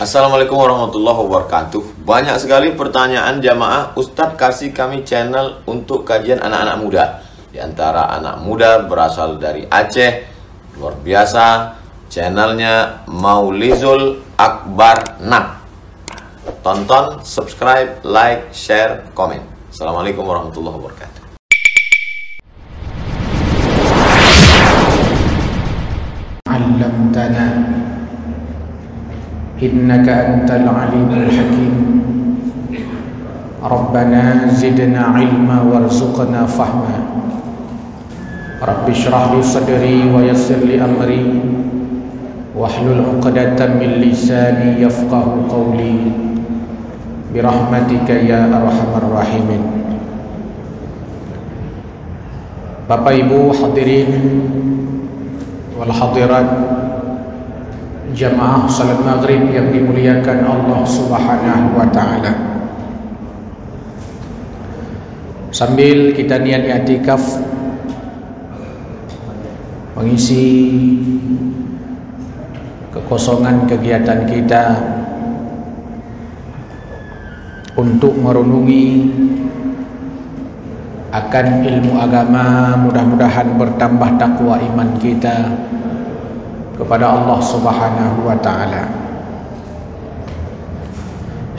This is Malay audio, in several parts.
Assalamualaikum warahmatullahi wabarakatuh. Banyak sekali pertanyaan jamaah, Ustadz kasih kami channel untuk kajian anak-anak muda. Di antara anak muda berasal dari Aceh, luar biasa, channelnya Maulizul Akbar Nak. Tonton, subscribe, like, share, komen. Assalamualaikum warahmatullahi wabarakatuh. Allamtana innaka antal alimul hakim. Rabbana zidna ilma warzuqna fahma. Rabbi shrah li sadri wa yassir li amri wahlul 'uqdatam min lisani yafqahu qawli birahmatika ya arhamar rahimin. Bapak Ibu hadirin wal hadirat, jamaah salat maghrib yang dimuliakan Allah Subhanahu wa ta'ala. Sambil kita niat i'tikaf mengisi kekosongan kegiatan kita untuk merenungi akan ilmu agama, mudah-mudahan bertambah takwa iman kita kepada Allah Subhanahu wa ta'ala.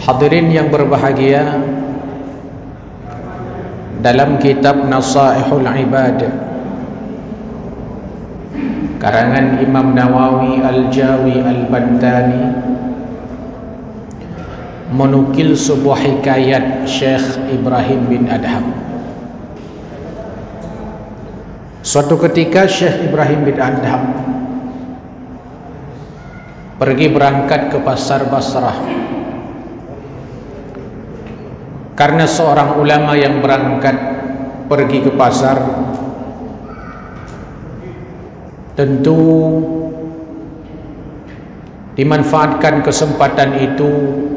Hadirin yang berbahagia, dalam kitab Nasaihul Ibad karangan Imam Nawawi Al-Jawi Al-Bantani menukil sebuah hikayat Syekh Ibrahim bin Adham. Suatu ketika Syekh Ibrahim bin Adham pergi berangkat ke pasar Basrah, karena seorang ulama yang berangkat pergi ke pasar tentu dimanfaatkan kesempatan itu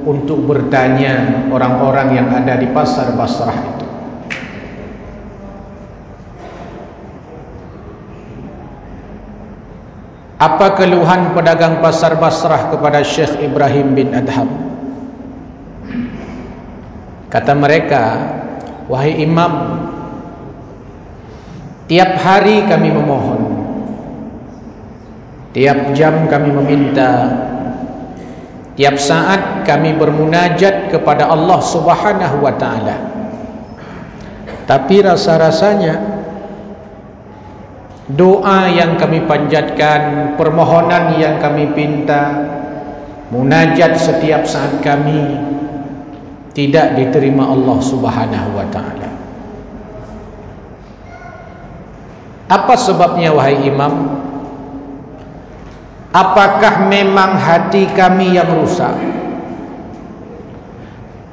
untuk bertanya orang-orang yang ada di pasar Basrah itu. Apa keluhan pedagang pasar Basrah kepada Syekh Ibrahim bin Adham? Kata mereka, wahai imam, tiap hari kami memohon, tiap jam kami meminta, tiap saat kami bermunajat kepada Allah Subhanahu wa ta'ala. Tapi rasa-rasanya doa yang kami panjatkan, permohonan yang kami pinta, munajat setiap saat kami tidak diterima Allah Subhanahu wa ta'ala. Apa sebabnya wahai imam? Apakah memang hati kami yang rusak?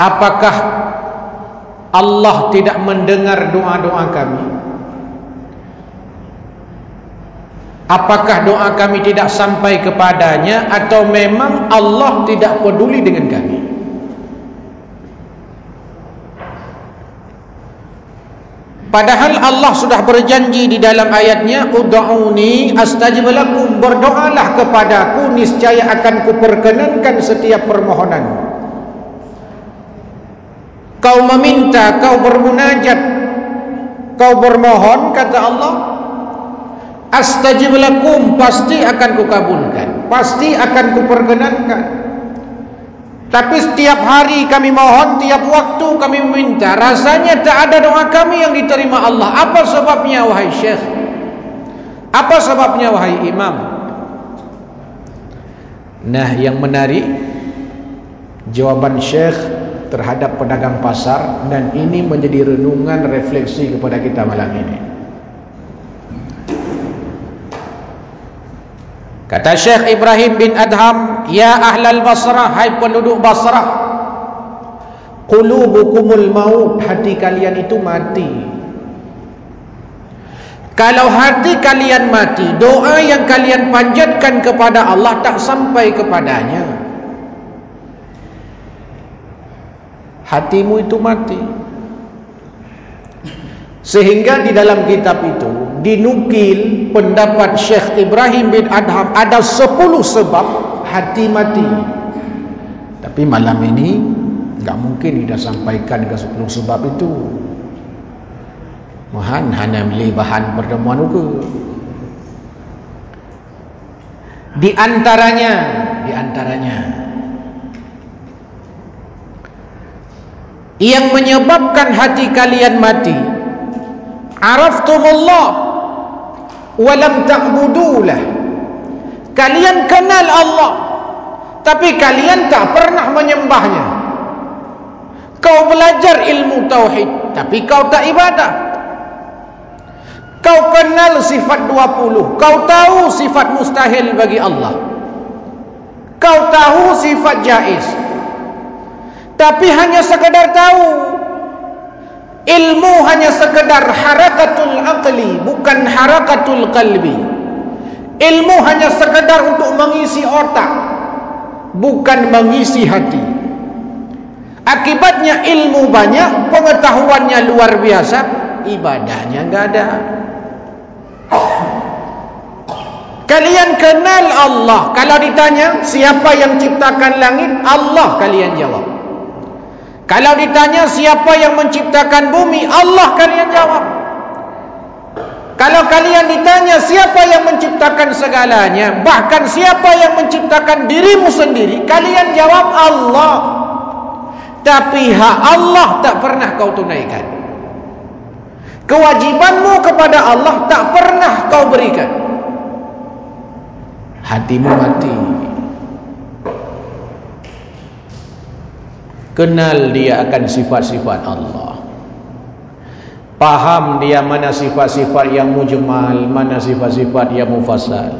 Apakah Allah tidak mendengar doa-doa kami? Apakah doa kami tidak sampai kepadanya, atau memang Allah tidak peduli dengan kami? Padahal Allah sudah berjanji di dalam ayatnya, ud'uni astajib lakum, berdoalah kepadaku niscaya akan kuperkenankan setiap permohonan. Kau meminta, kau bermunajat, kau bermohon, kata Allah, astajib lakum, pasti akan kukabulkan, pasti akan kuperkenankan. Tapi setiap hari kami mohon, tiap waktu kami meminta, rasanya tak ada doa kami yang diterima Allah. Apa sebabnya wahai Syekh? Apa sebabnya wahai imam? Nah, yang menarik jawaban Syekh terhadap pedagang pasar, dan ini menjadi renungan refleksi kepada kita malam ini. Kata Syekh Ibrahim bin Adham, ya ahlal Basrah, hai penduduk Basrah, qulubukumul maut, hati kalian itu mati. Kalau hati kalian mati, doa yang kalian panjatkan kepada Allah tak sampai kepadanya. Hatimu itu mati. Sehingga di dalam kitab itu dinukil pendapat Syekh Ibrahim bin Adham, ada 10 sebab hati mati. Tapi malam ini nggak mungkin kita sampaikan ke 10 sebab itu. Mahan hanya beli bahan pertemuan juga. Di antaranya yang menyebabkan hati kalian mati, araftumullah walam ta'budulah. Kalian kenal Allah, tapi kalian tak pernah menyembahnya. Kau belajar ilmu tauhid, tapi kau tak ibadah. Kau kenal sifat 20, kau tahu sifat mustahil bagi Allah, kau tahu sifat jaiz, tapi hanya sekedar tahu. Ilmu hanya sekedar harakatul aqli, bukan harakatul qalbi. Ilmu hanya sekedar untuk mengisi otak, bukan mengisi hati. Akibatnya ilmu banyak, pengetahuannya luar biasa, ibadahnya enggak ada. Kalian kenal Allah. Kalau ditanya siapa yang ciptakan langit, Allah, kalian jawab. Kalau ditanya siapa yang menciptakan bumi, Allah, kalian jawab. Kalau kalian ditanya siapa yang menciptakan segalanya, bahkan siapa yang menciptakan dirimu sendiri, kalian jawab Allah. Tapi hak Allah tak pernah kau tunaikan. Kewajibanmu kepada Allah tak pernah kau berikan. Hatimu mati. Kenal dia akan sifat-sifat Allah. Paham dia mana sifat-sifat yang mujmal, mana sifat-sifat yang mufassal.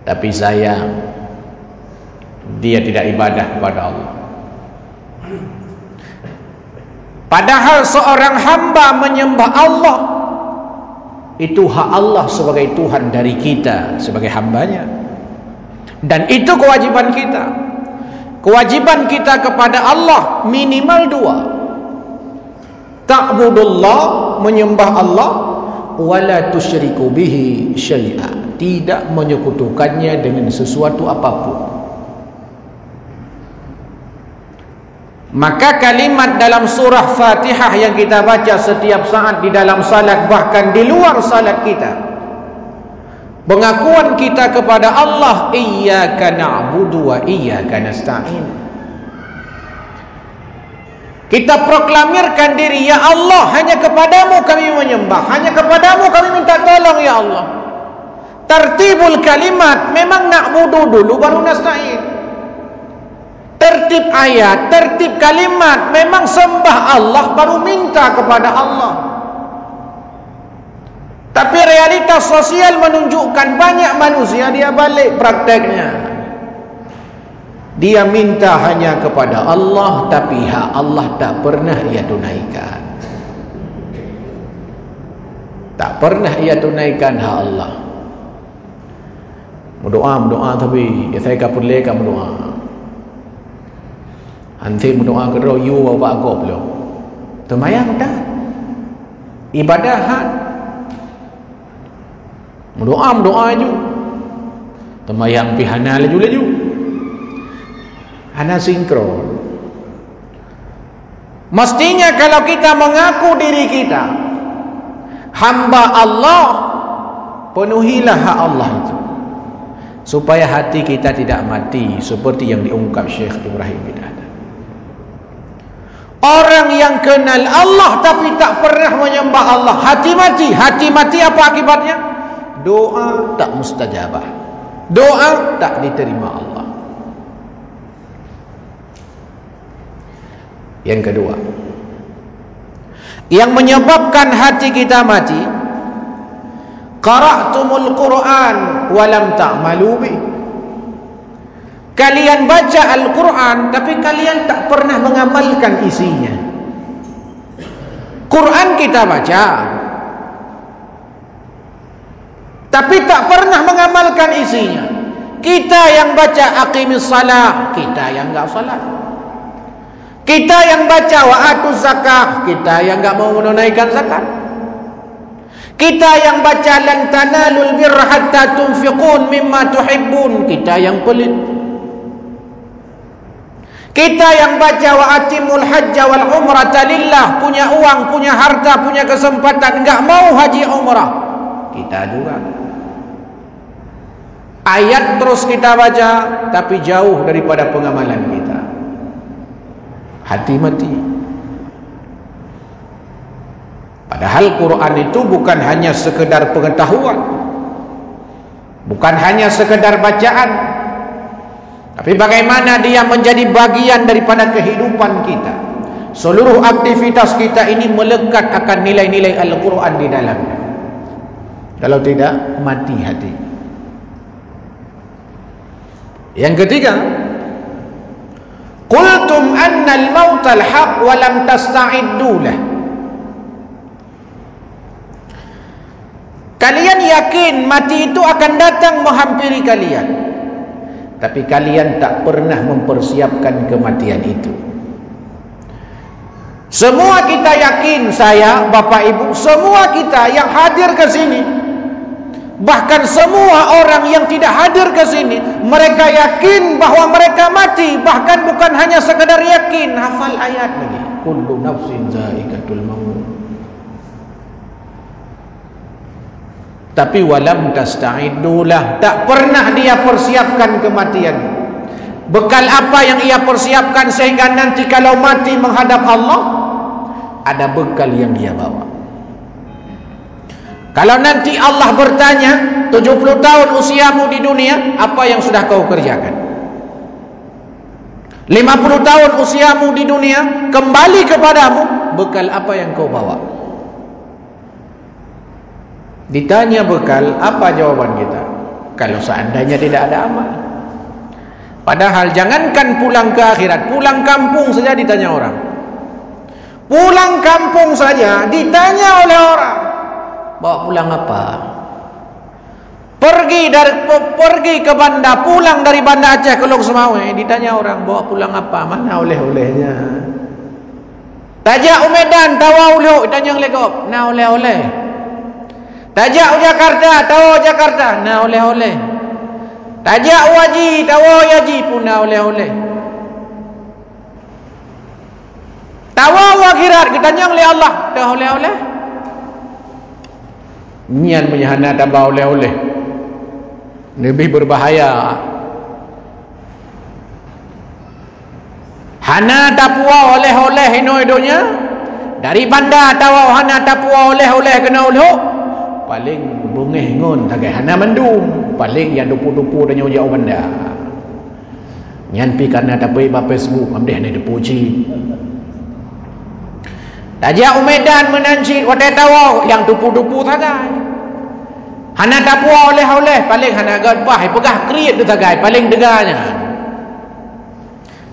Tapi sayang, dia tidak ibadah kepada Allah. Padahal seorang hamba menyembah Allah, itu hak Allah sebagai Tuhan dari kita sebagai hambanya. Dan itu kewajiban kita. Kewajiban kita kepada Allah minimal 2. Ta'budullah, menyembah Allah, wala tusyriku bihi syai'a, tidak menyekutukannya dengan sesuatu apapun. Maka kalimat dalam surah Fatihah yang kita baca setiap saat di dalam salat, bahkan di luar salat kita, pengakuan kita kepada Allah, iyyaka na'budu wa iyyaka nasta'in. Kita proklamirkan diri, ya Allah, hanya kepadamu kami menyembah, hanya kepadamu kami minta tolong, ya Allah. Tertibul kalimat, memang na'budu dulu baru nasta'in. Tertib ayat, tertib kalimat, memang sembah Allah baru minta kepada Allah. Tapi realitas sosial menunjukkan banyak manusia dia balik prakteknya. Dia minta hanya kepada Allah, tapi hak Allah tak pernah ia tunaikan. Tak pernah ia tunaikan hak Allah. Berdoa tapi saya kapur leka berdoa. Nanti berdoa ke royu bawa agak belum. Temayang dah. Ibadah hak. Berdoa je. Temayang pihana laju. Hana sinkron. Mestinya kalau kita mengaku diri kita hamba Allah, penuhilah hak Allah itu, supaya hati kita tidak mati seperti yang diungkap Syekh Ibrahim bin Adham. Orang yang kenal Allah tapi tak pernah menyembah Allah, hati mati. Hati mati apa akibatnya? Doa tak mustajabah, doa tak diterima Allah. Yang kedua, yang menyebabkan hati kita mati, qara'tumul Quran walam ta'malu bih. Kalian baca Al-Quran tapi kalian tak pernah mengamalkan isinya. Quran kita baca tapi tak pernah mengamalkan isinya. Kita yang baca aqimis salah, kita yang enggak salat. Kita yang baca wa atuz zakah, kita yang enggak mau menunaikan zakat. Kita yang baca lan tanalul birra hatta tunfiqun mimma tuhibbun, kita yang pelit. Kita yang baca wa atimul hajja wal umrata lillah, punya uang, punya harta, punya kesempatan, enggak mau haji umrah, kita juga. Ayat terus kita baca, tapi jauh daripada pengamalan kita. Hati mati. Padahal Quran itu bukan hanya sekedar pengetahuan, bukan hanya sekedar bacaan, tapi bagaimana dia menjadi bagian daripada kehidupan kita. Seluruh aktivitas kita ini melekat akan nilai-nilai Al-Quran di dalamnya. Kalau tidak, mati hati. Yang ketiga, qultum annal mautal haq wa lam tasta'iddu lah. Kalian yakin mati itu akan datang menghampiri kalian, tapi kalian tak pernah mempersiapkan kematian itu. Semua kita yakin, saya, Bapak Ibu, semua kita yang hadir ke sini, bahkan semua orang yang tidak hadir ke sini, mereka yakin bahwa mereka mati. Bahkan bukan hanya sekadar yakin, hafal ayat lagi. Kullu nafsin za'iqatul maut. Tapi walam tasta'iddulah, tak pernah dia persiapkan kematian. Bekal apa yang ia persiapkan sehingga nanti kalau mati menghadap Allah, ada bekal yang dia bawa. Kalau nanti Allah bertanya, 70 tahun usiamu di dunia, apa yang sudah kau kerjakan? 50 tahun usiamu di dunia, kembali kepadamu, bekal apa yang kau bawa? Ditanya bekal, apa jawaban kita? Kalau seandainya tidak ada amal. Padahal jangankan pulang ke akhirat, pulang kampung saja ditanya orang. Pulang kampung saja ditanya oleh orang, bawa pulang apa? Pergi ke Banda, pulang dari Banda Aceh ke Lok Semawe, ditanya orang, bawa pulang apa? Mana oleh-olehnya? Tajak Medan, tawa uluk, ditanya legop, na oleh-oleh. Tajak Jakarta, tawa Jakarta, na oleh-oleh. Tajak Waji, tawa Yaji pun na oleh-oleh. Tawa akhirat, ditanya oleh Allah, dah oleh-oleh. Nian menyahana tabah oleh-oleh, lebih berbahaya. Hana tapua oleh-oleh ino-idonya, dari Banda tawa hana tapua oleh-oleh kena uluk, paling bungeh ngon tagai hana mendum, paling yang dupu-dupu dan jauh Banda. Nyan pi karena tapi ba Facebook amdeh ni dipuji. Tajak Medan menanci wadai tawa yang dupu-dupu tagai. Hana tapua oleh-oleh, paling hana gadbah pegah kriit tu tagai, paling deganya.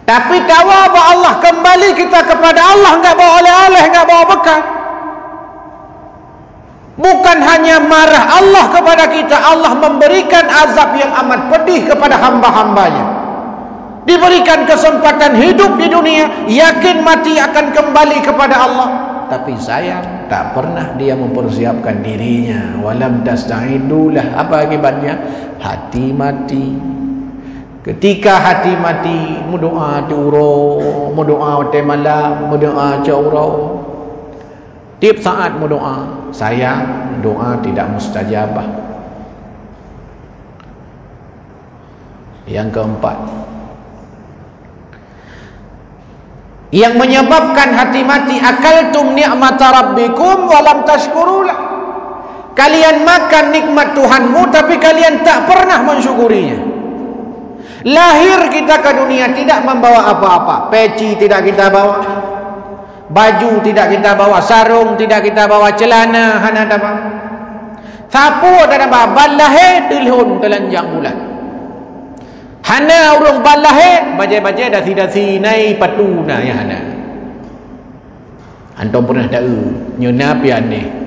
Tapi tawa ba Allah, kembali kita kepada Allah, enggak bawa oleh-oleh, enggak bawa bekal. Bukan hanya marah Allah kepada kita, Allah memberikan azab yang amat pedih kepada hamba-hambanya. Diberikan kesempatan hidup di dunia, yakin mati akan kembali kepada Allah, tapi sayang tak pernah dia mempersiapkan dirinya. Walam tasta'iddulah, apa akibatnya? Hati mati. Ketika hati mati, mudoa diuro, mudoa waktu malam, mudoa cauro. Tiap saat mudoa, sayang doa tidak mustajabah. Yang keempat, yang menyebabkan hati mati, akaltum ni'mata rabbikum walam tashkurulah. Kalian makan nikmat Tuhanmu tapi kalian tak pernah mensyukurinya. Lahir kita ke dunia tidak membawa apa-apa, peci tidak kita bawa, baju tidak kita bawa, sarung tidak kita bawa, celana hana dapat, sapu tak dapat, balahe tilhun telanjang bulan, hana urung balahe baca-baca dasi-dasi nai patuna ya hana. Antum pernah tahu nyuna piane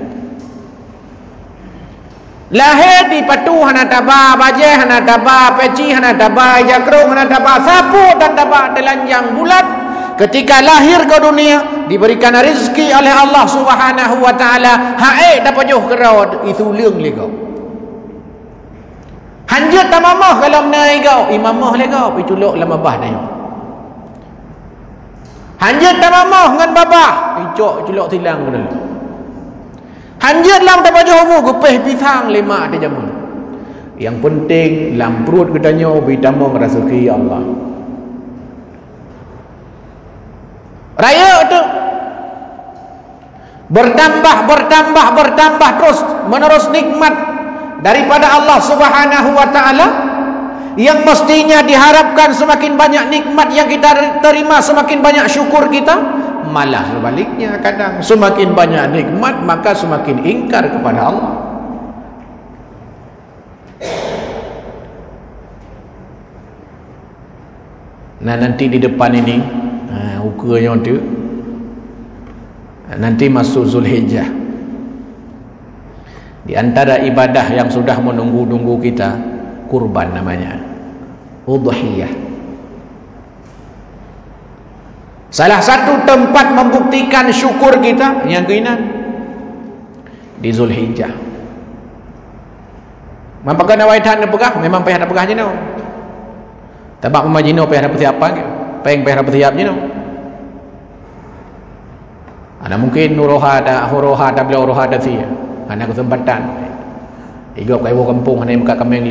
lahir di patu hana taba, baje hana taba, peci hana taba, jakrung hana taba, sapu dan taba telanjang bulat. ketika lahir ke dunia diberikan rezeki oleh Allah Subhanahu wa taala, hae dapat jauh ke rawat itu leung le kau. Hanjat tamamah kalau menai kau, imamah le kau, piculuk lama bah dah. Hanjat tamamah dengan babah, picok culuk tilang dulu. Hanjat lam dapat jauh gepeh pisang lima ada jamun. Yang penting dalam perut katanya bertambah rezeki Allah. Raya itu bertambah terus menerus nikmat daripada Allah Subhanahu wa taala, yang mestinya diharapkan semakin banyak nikmat yang kita terima, semakin banyak syukur kita, malah sebaliknya kadang semakin banyak nikmat maka semakin ingkar kepada Allah. Nah, nanti di depan ini ukurnya tu nanti masuk Zulhijjah. Di antara ibadah yang sudah menunggu-nunggu kita, kurban namanya, udhiyah. Salah satu tempat membuktikan syukur kita yang keinginan di Zulhijjah. Mampakah nawaitan pegah? Memang payah nak pegah je no. Tabak memajino payah dapat siapa ke? Payah dapat siap je no. Ada mungkin nuroha ada horoha ada beliau roha ada sia. Ada kesempatan. Igop kai kampung hanya muka kambing.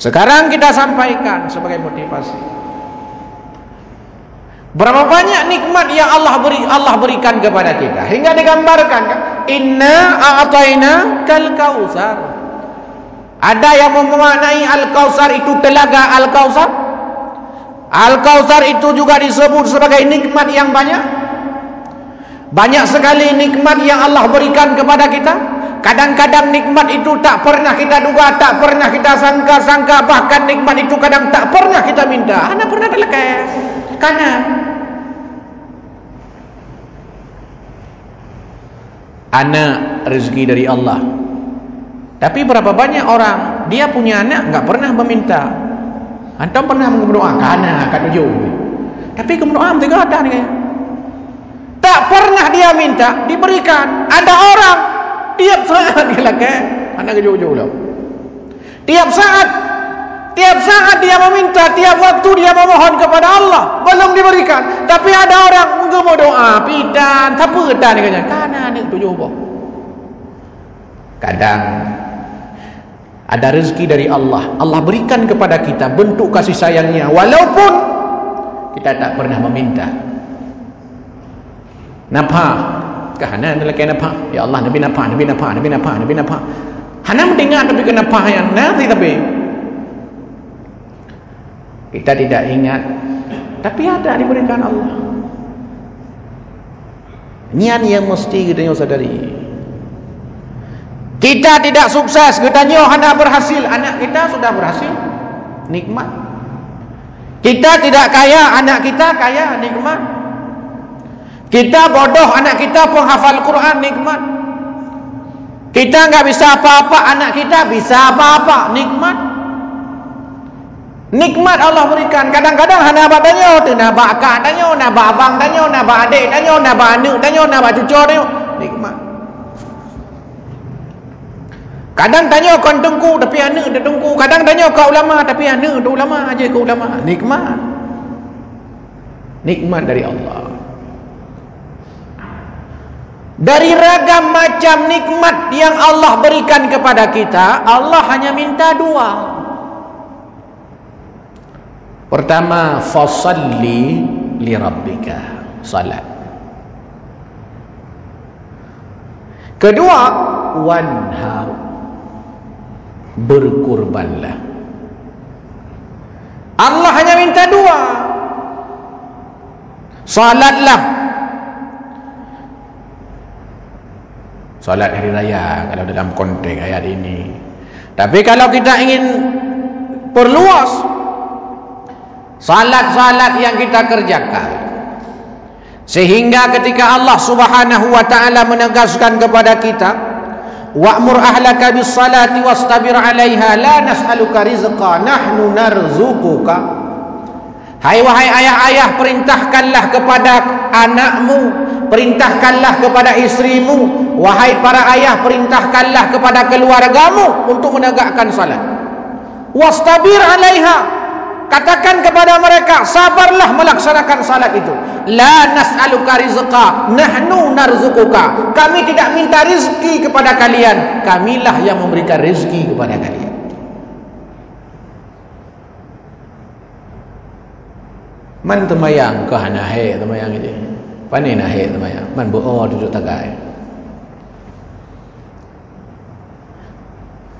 Sekarang kita sampaikan sebagai motivasi. Berapa banyak nikmat yang Allah berikan kepada kita hingga digambarkan kan? Inna a'tayna kal kautsar. Ada yang memaknai Al-Kautsar itu telaga Al-Kautsar. Al-Kautsar itu juga disebut sebagai nikmat yang banyak. Banyak sekali nikmat yang Allah berikan kepada kita. Kadang-kadang nikmat itu tak pernah kita duga, tak pernah kita sangka-sangka, bahkan nikmat itu kadang tak pernah kita minta. Ana pernah terlekas. Karena anak rezeki dari Allah. Tapi berapa banyak orang dia punya anak enggak pernah meminta. Antum pernah berdoa karena akan tujuh. Tapi berdoa tidak ada nih. Tak pernah dia minta diberikan. Ada orang tiap saat dia lakukan anak jauh-jauh lah. Tiap saat dia meminta, tiap waktu dia memohon kepada Allah, belum diberikan. Tapi ada orang mungkin mau doa, pidan, siapa ketan ni katanya? Karena anak tujuh boh. Kadang ada rezeki dari Allah, Allah berikan kepada kita bentuk kasih sayangnya, walaupun kita tak pernah meminta. Napa? Kahana adalah kena napa? Ya Allah, Nabi napa? Hana mendengar tapi kenapa yang nanti tapi kita tidak ingat, tapi ada diberikan Allah. Niat yang mesti kita sadari. Kita tidak sukses, katanya hana berhasil, anak kita sudah berhasil, nikmat. Kita tidak kaya, anak kita kaya, nikmat. Kita bodoh, anak kita penghafal Quran, nikmat. Kita enggak bisa apa-apa, anak kita bisa apa-apa, nikmat. Nikmat Allah berikan. Kadang-kadang hana badannya tu, nabak akak tanya, nabak abang tanya, nabak adik tanya, nabak anak tanya, nabak cucu tanya, nikmat. Kadang tanya kau tengku tapi anak dah tengku. Kadang tanya kau ulama tapi anak dah ulama aja kau ulama. Nikmat. Nikmat dari Allah. Dari ragam macam nikmat yang Allah berikan kepada kita, Allah hanya minta dua. Pertama, fasalli li rabbika, salat. Kedua, wanhar, berkurbanlah. Allah hanya minta dua. Salatlah. Salat hari raya kalau dalam konteks ayat ini. Tapi kalau kita ingin perluas, salat-salat yang kita kerjakan, sehingga ketika Allah Subhanahu wa taala menegaskan kepada kita, wa'mur ahlaka bis salati wastabir 'alaiha la nas'aluka rizqa nahnu narzuquka. Hai wahai ayah-ayah, perintahkanlah kepada anakmu, perintahkanlah kepada istrimu. Wahai para ayah, perintahkanlah kepada keluargamu untuk menegakkan salat. Wastabir 'alaiha. Katakan kepada mereka, sabarlah melaksanakan salat itu. La nas'aluka rizqa, nahnu narzuquka. Kami tidak minta rezeki kepada kalian, kamilah yang memberikan rezeki kepada kalian. Man temayang ke hanahe temayang ini. Pani nahe temayang. Man buo duduk tagai.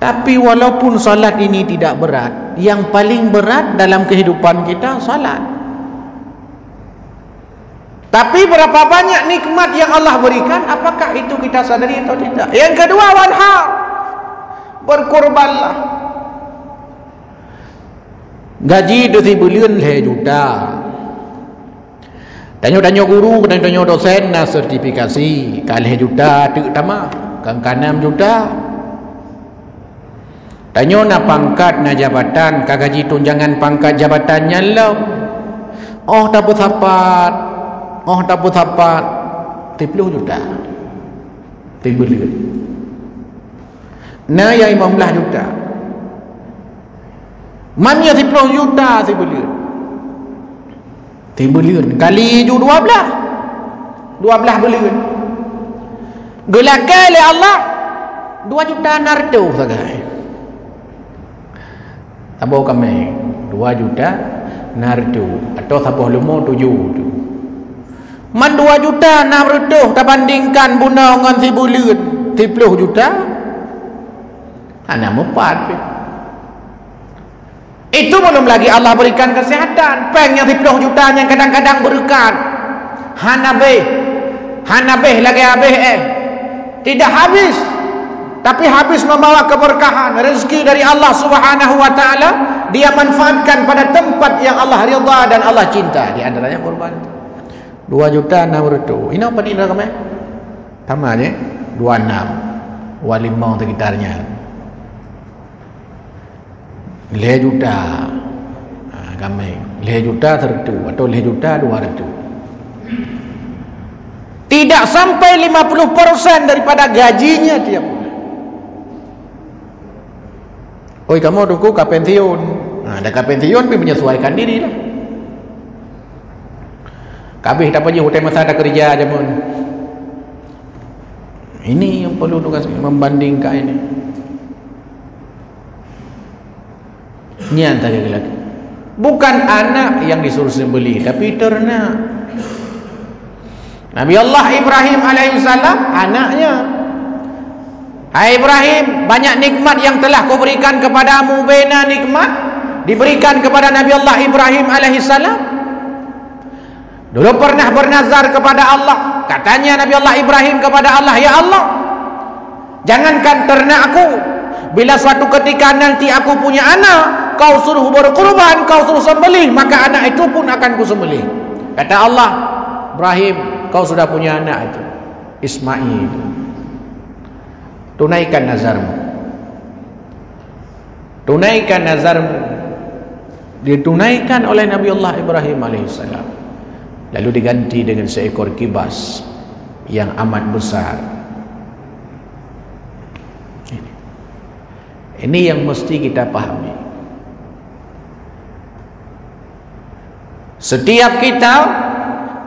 Tapi walaupun salat ini tidak berat, yang paling berat dalam kehidupan kita salat. Tapi berapa banyak nikmat yang Allah berikan, apakah itu kita sadari atau tidak? Yang kedua, wanhar, berkorbanlah. Gaji 2 bulan 2 juta. Tanya guru, tanya dosen, na sertifikasi, kalih juta, tu tama, kan 6 juta. Tanya na pangkat, na jabatan, kagaji tunjangan pangkat jabatannya lah. Oh dapat sapat, 30 juta. 3 bulan. Na ya 15 juta. Mana 10 juta 3 bulan. 3 bulan kali 12 bulan. Gelagai oleh Allah 2 juta nardo sagai. Tabau kami 2 juta nardo atau sabuh lemo 7 tu. Man 2 juta nardo tak bandingkan buna dengan 3 bulan 30 juta. Ana mepat. Itu belum lagi Allah berikan kesehatan. Peng yang 10 juta yang kadang-kadang berkat. Hanabeh lagi habis tidak habis. Tapi habis membawa keberkahan, rezeki dari Allah Subhanahu wa taala, dia manfaatkan pada tempat yang Allah ridha dan Allah cinta. Di antaranya korban. 2 juta 600. Ini apa ni kami? Tamanya 26. 25 sekitarnya. 5 juta. Kami 5 juta 100 atau 5 juta 200. Tidak sampai 50% daripada gajinya tiap bulan. Oi kamu duku ke pensiun. Dah ke pensiun pergi menyesuaikan diri lah. Kabeh tak pergi hotel masa ada kerja aja pun. Ini yang perlu tugas membandingkan ini. Ini antara lagi. Bukan anak yang disuruh sembelih, tapi ternak. Nabi Allah Ibrahim alaihissalam anaknya. Hai Ibrahim, banyak nikmat yang telah kau berikan kepadamu. Bena nikmat diberikan kepada Nabi Allah Ibrahim alaihissalam. Dulu pernah bernazar kepada Allah. Katanya Nabi Allah Ibrahim kepada Allah, ya Allah, jangankan ternakku, bila suatu ketika nanti aku punya anak, kau suruh berkorban, kau suruh sembelih, maka anak itu pun akan ku sembelih. Kata Allah, Ibrahim, kau sudah punya anak itu, Ismail. Tunaikan nazarmu. Tunaikan nazarmu. Ditunaikan oleh Nabi Allah Ibrahim alaihissalam. Lalu diganti dengan seekor kibas yang amat besar. Ini yang mesti kita pahami. Setiap kita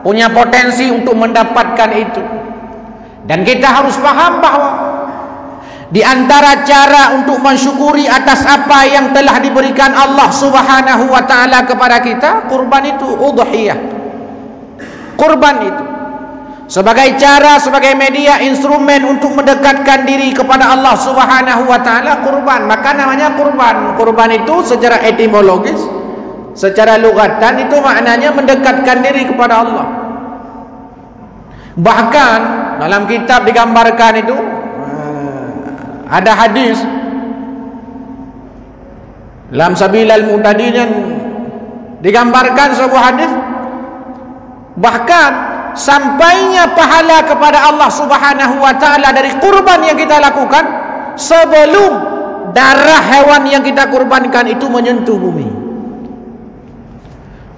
punya potensi untuk mendapatkan itu. Dan kita harus paham bahawa di antara cara untuk mensyukuri atas apa yang telah diberikan Allah Subhanahu wa taala kepada kita, kurban itu, udhiyah. Kurban itu sebagai cara, sebagai media, instrumen untuk mendekatkan diri kepada Allah Subhanahu wa taala, kurban. Maka namanya kurban. Kurban itu secara etimologis, secara lugatan itu maknanya mendekatkan diri kepada Allah. Bahkan dalam kitab digambarkan itu ada hadis dalam Sabilal Muhtadin digambarkan sebuah hadis, bahkan sampainya pahala kepada Allah Subhanahu wa taala dari kurban yang kita lakukan sebelum darah hewan yang kita kurbankan itu menyentuh bumi.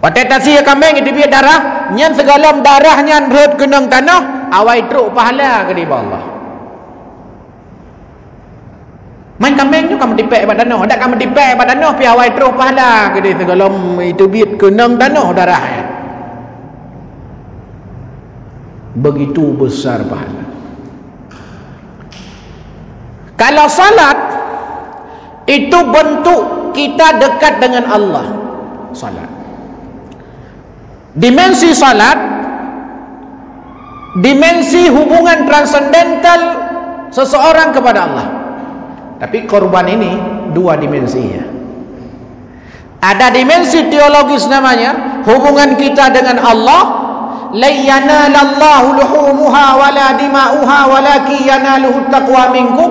Patetasi kambing itu biar darah, nyan segalam darah nyan rut kenang tanah, awai truk pahala ke di Allah. Main kambing tu kamu dipek pada tanah, dak kamu dipek pada tanah pi awai truk pahala ke di segalam itu biar kenang tanah darahnya. Begitu besar pahala. Kalau salat itu bentuk kita dekat dengan Allah. Salat. Dimensi salat, dimensi hubungan transendental seseorang kepada Allah. Tapi korban ini dua dimensinya. Ada dimensi teologis namanya hubungan kita dengan Allah. La yanalallahu luhumuha wala dima'uha walakin yanaluhu taqwa minkum.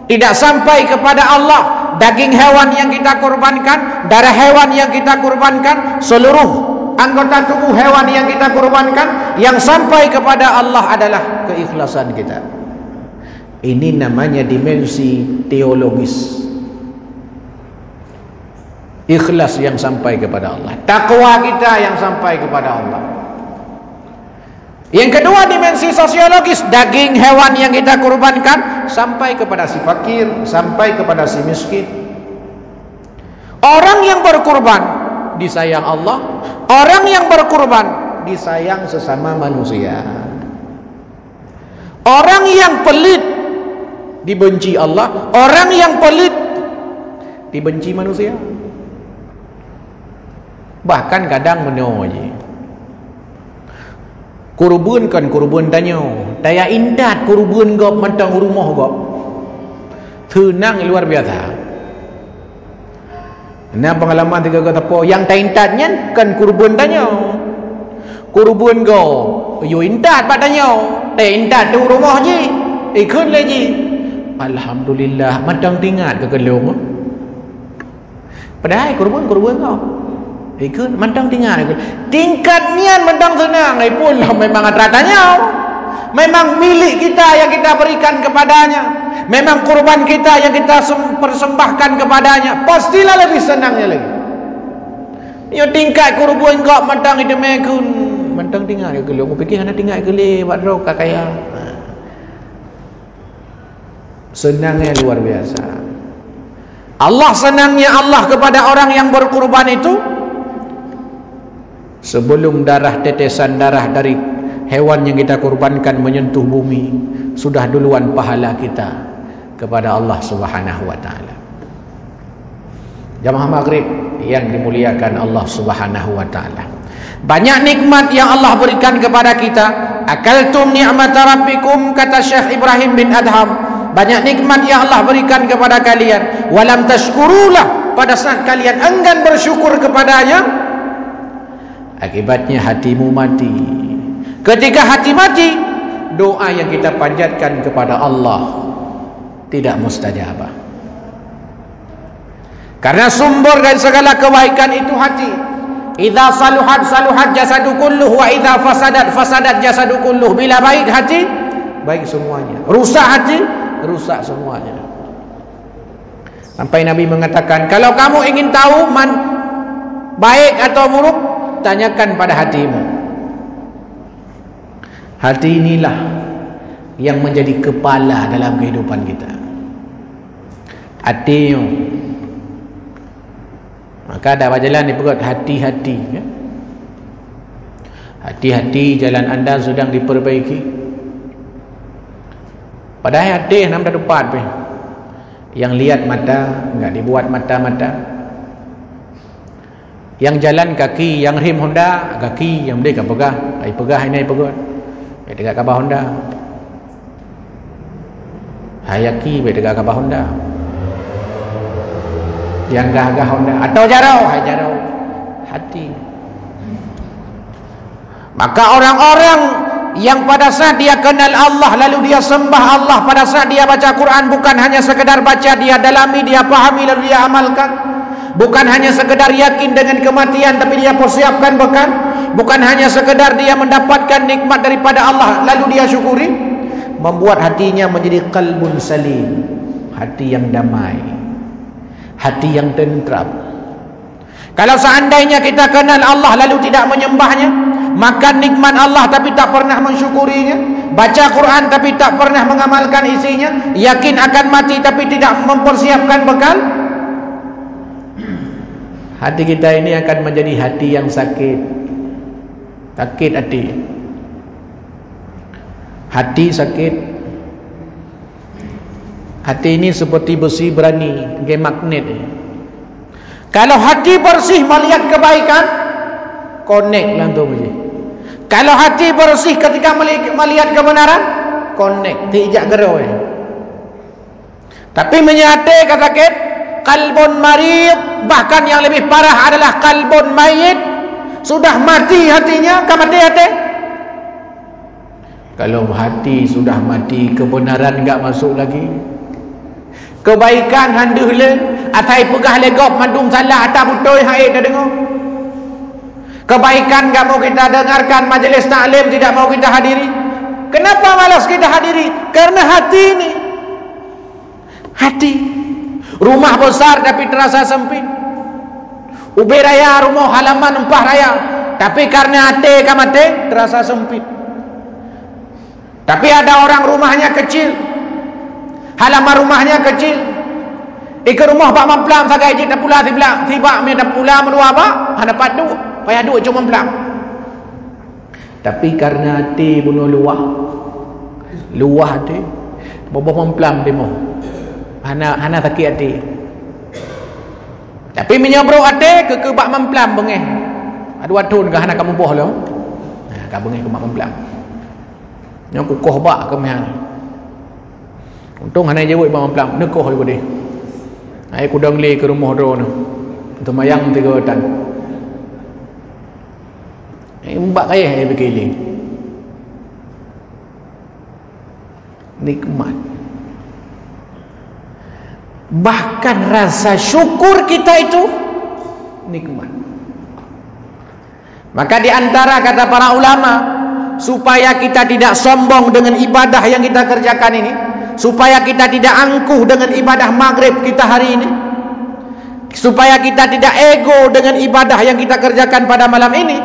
Tidak sampai kepada Allah daging hewan yang kita korbankan, darah hewan yang kita korbankan, seluruh anggota tubuh hewan yang kita korbankan. Yang sampai kepada Allah adalah keikhlasan kita. Ini namanya dimensi teologis. Ikhlas yang sampai kepada Allah, takwa kita yang sampai kepada Allah. Yang kedua dimensi sosiologis, daging hewan yang kita korbankan sampai kepada si fakir, sampai kepada si miskin. Orang yang berkorban disayang Allah, orang yang berkorban disayang sesama manusia. Orang yang pelit dibenci Allah, orang yang pelit dibenci manusia. Bahkan kadang menyoji kurban kan kurban tanya daya indat kurban gop mentang rumah gop tenang luar biasa. Nah pengalaman tiga kata po yang tak indatnya kan kurban tanya kurban gop yo indat patanya tak indat tu rumah je ikut lagi alhamdulillah mentang tinggal ke kelong padahal kurban gop ikut mentang tinggal tingkat nian mentang senang pun memang ratanya memang milik kita yang kita berikan kepadanya, memang kurban kita yang kita persembahkan kepadanya, pastilah lebih senangnya lagi. Yo tingkat kurban kau mentang itu mekun mentang tinggal ke lu fikir ana tinggal ke le buat ro kakaya senangnya luar biasa. Allah senangnya Allah kepada orang yang berkurban itu sebelum darah tetesan darah dari hewan yang kita kurbankan menyentuh bumi, sudah duluan pahala kita kepada Allah Subhanahu wa taala. Jamaah maghrib yang dimuliakan Allah Subhanahu wa taala. Banyak nikmat yang Allah berikan kepada kita. Akaltum ni'mata rabbikum, kata Syekh Ibrahim bin Adham. Banyak nikmat yang Allah berikan kepada kalian. Walam tashkurulah, pada saat kalian enggan bersyukur kepadanya, akibatnya hatimu mati. Ketika hati mati, doa yang kita panjatkan kepada Allah tidak mustajabah. Karena sumber dari segala kebaikan itu hati. Idza saluhat saluhat jasadu kulluh wa idza fasadat fasadat jasadu kulluh. Bila baik hati, baik semuanya. Rusak hati, rusak semuanya. Sampai Nabi mengatakan, kalau kamu ingin tahu baik atau buruk, tanyakan pada hatimu. Hati inilah yang menjadi kepala dalam kehidupan kita. Hati. Maka ada jalan di perut, hati-hati ya? Hati-hati jalan anda sedang diperbaiki. Padahal hati yang nampak depan yang lihat mata, enggak dibuat mata-mata. Yang jalan kaki, yang rim Honda kaki, yang mereka pegah, ai pegah ini pegot. Ai dekat kapal Honda. Hayaki be dekat kapal Honda. Yang gagah Honda atau jarau, hai jarau. Hati. Maka orang-orang yang pada saat dia kenal Allah lalu dia sembah Allah, pada saat dia baca Quran bukan hanya sekedar baca, dia dalami, dia pahami lalu dia amalkan. Bukan hanya sekedar yakin dengan kematian, tapi dia persiapkan bekal. Bukan hanya sekedar dia mendapatkan nikmat daripada Allah lalu dia syukuri. Membuat hatinya menjadi qalbun salim, hati yang damai, hati yang tentram, Kalau seandainya kita kenal Allah lalu tidak menyembahnya, makan nikmat Allah tapi tak pernah mensyukurinya, baca Quran tapi tak pernah mengamalkan isinya, yakin akan mati tapi tidak mempersiapkan bekal, hati kita ini akan menjadi hati yang sakit. Sakit hati. Hati sakit. Hati ini seperti besi berani, kayak magnet. Kalau hati bersih melihat kebaikan, connect langsung saja. Kalau hati bersih ketika melihat kebenaran, connect, tidak gerau. Tapi menyate kata sakit, qalbun marid, bahkan yang lebih parah adalah qalbun mayit, sudah mati hatinya, mati hati. Kalau hati sudah mati, kebenaran enggak masuk lagi. Kebaikan handuh le, atai pegah legop mandung salah atas putoi hai dah dengar. Kebaikan enggak mau kita dengarkan, majlis taklim tidak mau kita hadiri. Kenapa malas kita hadiri? Karena hati ini. Hati. Rumah besar tapi terasa sempit. Ubi raya, rumah halaman empah raya, tapi karena hati kamate terasa sempit. Tapi ada orang rumahnya kecil, halaman rumahnya kecil, ke rumah pak mamplam sagai je tak pula tiba me tak pula menua apa ada padu payah duk cuma mamplam. Tapi karena hati bunuh luah hati boboh mamplam demo hana sakit hati. Tapi menyobrok hati ke bak mamplam bengeh adu atun ke hana kamu boh lo ka bengeh ke bak mamplam yang kukoh bak ke mehan. Untung hana jewoi bak mamplam nekoh ibu deh. Ai kudang le ke rumah drone untuk mayang 3 tan. Mbak kaya begini. Nikmat. Bahkan rasa syukur kita itu nikmat. Maka di antara kata para ulama, supaya kita tidak sombong dengan ibadah yang kita kerjakan ini, supaya kita tidak angkuh dengan ibadah maghrib kita hari ini, supaya kita tidak ego dengan ibadah yang kita kerjakan pada malam ini,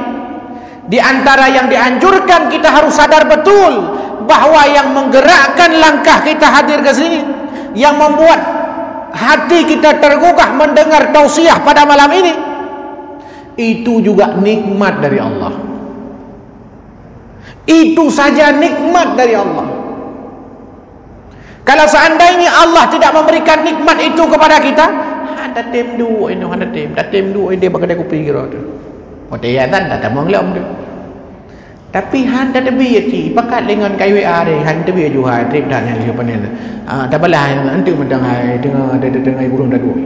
di antara yang dianjurkan kita harus sadar betul bahwa yang menggerakkan langkah kita hadir ke sini, yang membuat hati kita tergugah mendengar tausiah pada malam ini, itu juga nikmat dari Allah. Itu saja nikmat dari Allah. Kalau seandainya Allah tidak memberikan nikmat itu kepada kita, ada tim dua ini, ada tim dua ini bakal aku pergi roda. Oh dia kan tak mau ngelom tu. Tapi handa tebi ti, pakat dengan kai WA dia, handa tebi juga trip dan yang siapa ni. Tak belah nanti mendang hai dengan ai burung dah dua.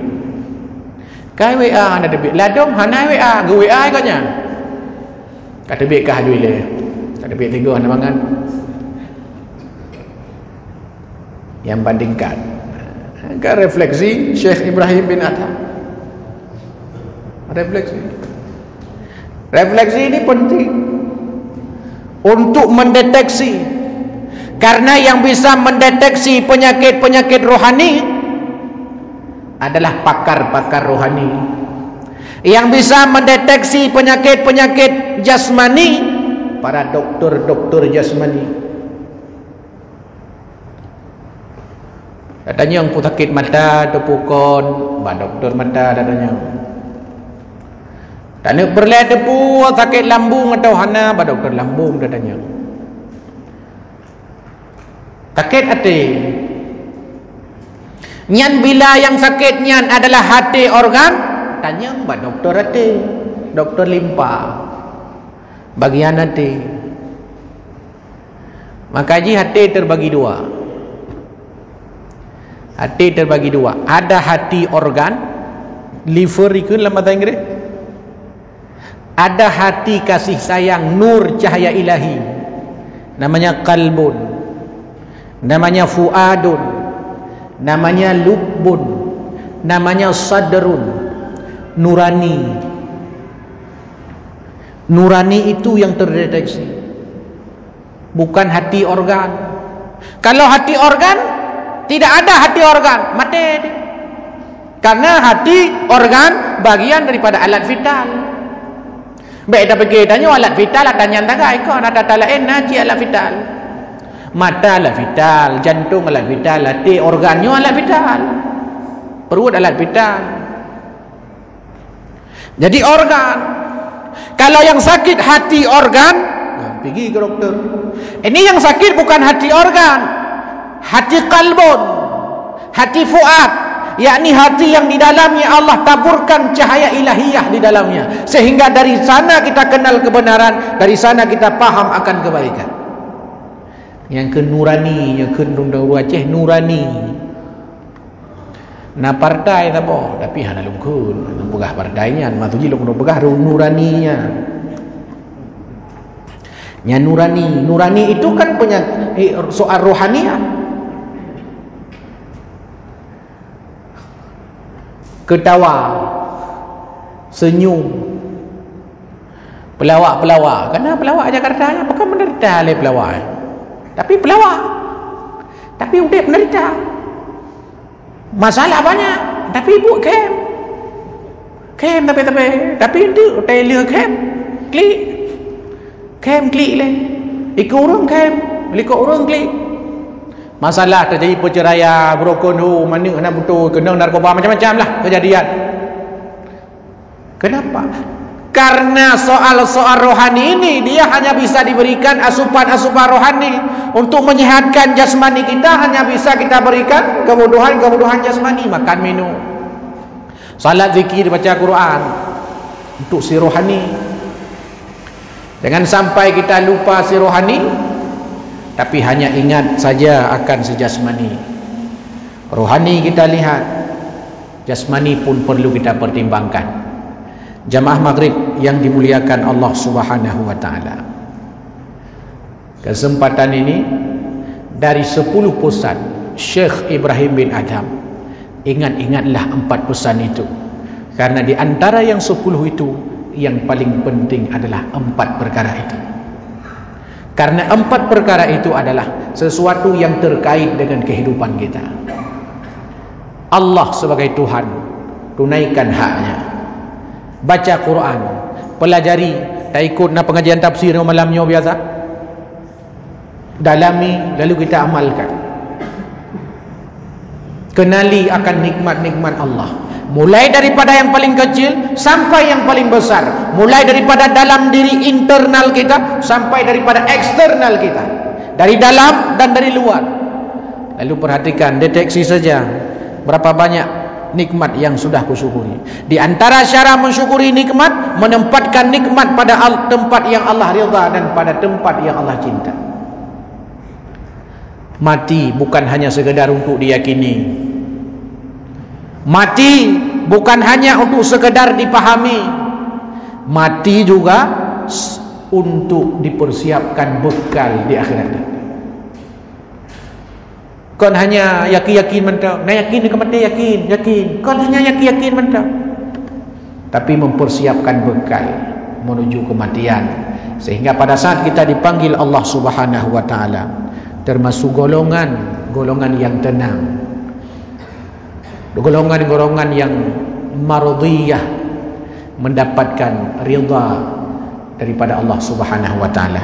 Kai WA handa tebi, ladom hana WA, ge WA katnya. Kata tebi kah duit le. Kata tebi 3 handa mangan. Yang bandingkan ke refleksi Syekh Ibrahim bin Adham. Refleksi ini penting untuk mendeteksi, karena yang bisa mendeteksi penyakit-penyakit rohani adalah pakar-pakar rohani. Yang bisa mendeteksi penyakit-penyakit jasmani, para dokter-dokter jasmani. Katanya yang sakit mata tepukon, bah doktor mata katanya. Tanya berlihat tepu sakit lambung atau hana, bah doktor lambung katanya. Sakit hati. Nyan bila yang sakit nyan adalah hati organ, tanya bah doktor hati, doktor limpa, bagian hati. Maka hati terbagi 2. Hati terbagi 2. Ada hati organ, liver ikut dalam bahasa Inggeris. Ada hati kasih sayang, nur cahaya ilahi, namanya qalbun, namanya fuadun, namanya lubbun, namanya sadrun, nurani. Nurani itu yang terdeteksi, bukan hati organ. Kalau hati organ, tidak ada hati organ, mati dia. Karena hati organ bagian daripada alat vital. Baik dah pergi tanya alat vital ada yang tagai kau ada lain naji alat vital. Mata alat vital, jantung alat vital, hati organnya alat vital. Perut alat vital. Jadi organ. Kalau yang sakit hati organ, pergi ke doktor. Ini yang sakit bukan hati organ, hati kalbun, hati fuad, yakni hati yang di dalamnya Allah taburkan cahaya ilahiyah di dalamnya, sehingga dari sana kita kenal kebenaran, dari sana kita paham akan kebaikan. Yang ke nurani, yang ke Aceh nurani. Na partai tak apa, tapi hana lungkun, begah partainya, matuji lungkun begah nuraninya. Nya nurani itu kan punya soal rohaniah. Ketawa, senyum, pelawak. Karena pelawak Jakarta nya bukan menderita oleh pelawak, tapi pelawak, tapi udah menderita. Masalah banyak, tapi ibu kem tapi itu tailor klik le ikut orang klik. Masalah terjadi perceraian, berokon mana nak betul kena narkoba, macam-macam lah kejadian. Kenapa? Karena soal-soal rohani ini dia hanya bisa diberikan asupan-asupan rohani. Untuk menyehatkan jasmani kita hanya bisa kita berikan kebutuhan jasmani, makan minum, salat, zikir, baca Quran, untuk si rohani. Jangan sampai kita lupa si rohani, tapi hanya ingat saja akan si jasmani. Rohani kita lihat, jasmani pun perlu kita pertimbangkan. Jamaah maghrib yang dimuliakan Allah Subhanahu wa ta'ala, kesempatan ini dari 10 pesan Syekh Ibrahim bin Adham, ingatlah 4 pesan itu, karena di antara yang 10 itu yang paling penting adalah 4 perkara itu. Karena 4 perkara itu adalah sesuatu yang terkait dengan kehidupan kita. Allah sebagai Tuhan, tunaikan haknya. Baca Quran, pelajari, tak ikut nak pengajian tafsir malamnya biasa, dalami lalu kita amalkan. Kenali akan nikmat-nikmat Allah, mulai daripada yang paling kecil sampai yang paling besar, mulai daripada dalam diri internal kita sampai daripada eksternal kita, dari dalam dan dari luar. Lalu perhatikan, deteksi saja berapa banyak nikmat yang sudah kusyukuri. Di antara cara mensyukuri nikmat, menempatkan nikmat pada tempat yang Allah ridha dan pada tempat yang Allah cinta. Mati bukan hanya sekedar untuk diyakini, mati bukan hanya untuk sekedar dipahami, mati juga untuk dipersiapkan bekal di akhirat. Kon hanya yakin mentau, nak yakin ke mati yakin. Kon hanya yakin mentau, tapi mempersiapkan bekal menuju kematian, sehingga pada saat kita dipanggil Allah Subhanahu wa ta'ala, termasuk golongan yang tenang, golongan yang mardiyah, mendapatkan ridha daripada Allah Subhanahu wa ta'ala.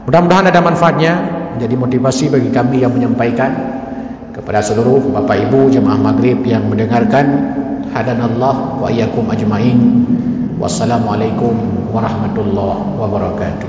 Mudah-mudahan ada manfaatnya, menjadi motivasi bagi kami yang menyampaikan. Kepada seluruh Bapak Ibu jemaah maghrib yang mendengarkan, hadanallah wa iyyakum ajmain. Wassalamualaikum warahmatullahi wabarakatuh.